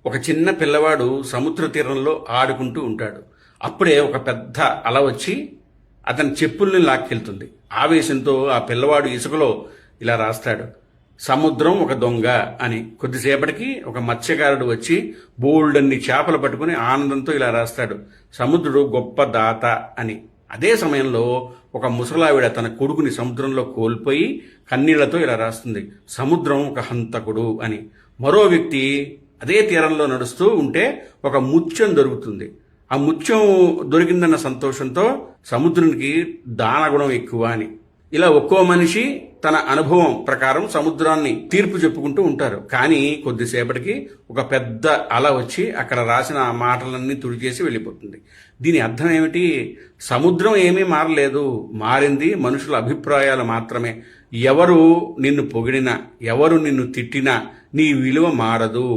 ఒక చిన్న పిల్లవాడు సముద్ర తీరంలో ఆడుకుంటూ ఉంటాడు. అప్పుడే ఒక పెద్ద అల వచ్చి అతని చెప్పుల్ని లాక్కెళ్తుంది. ఆవేశంతో ఆ పిల్లవాడు ఇసుకలో ఇలా రాస్తాడు, సముద్రం ఒక దొంగ అని. కొద్దిసేపటికి ఒక మత్స్యకారుడు వచ్చి బోల్డన్ని చేపలు పట్టుకుని ఆనందంతో ఇలా రాస్తాడు, సముద్రుడు గొప్ప దాత అని. అదే సమయంలో ఒక ముసలావిడ తన కొడుకుని సముద్రంలో కోల్పోయి కన్నీళ్లతో ఇలా రాస్తుంది, సముద్రం ఒక హంతకుడు అని. మరో వ్యక్తి అదే తీరంలో నడుస్తూ ఉంటే ఒక ముత్యం దొరుకుతుంది. ఆ ముత్యం దొరికిందన్న సంతోషంతో సముద్రునికి దానగుణం ఎక్కువ అని. ఇలా ఒక్కో మనిషి తన అనుభవం ప్రకారం సముద్రాన్ని తీర్పు చెప్పుకుంటూ ఉంటారు. కానీ కొద్దిసేపటికి ఒక పెద్ద అల వచ్చి అక్కడ రాసిన ఆ మాటలన్నీ తుడిచేసి వెళ్ళిపోతుంది. దీని అర్థం ఏమిటి? సముద్రం ఏమీ మారలేదు, మారింది మనుషుల అభిప్రాయాలు మాత్రమే. ఎవరు నిన్ను పొగిడినా, ఎవరు నిన్ను తిట్టినా నీ విలువ మారదు.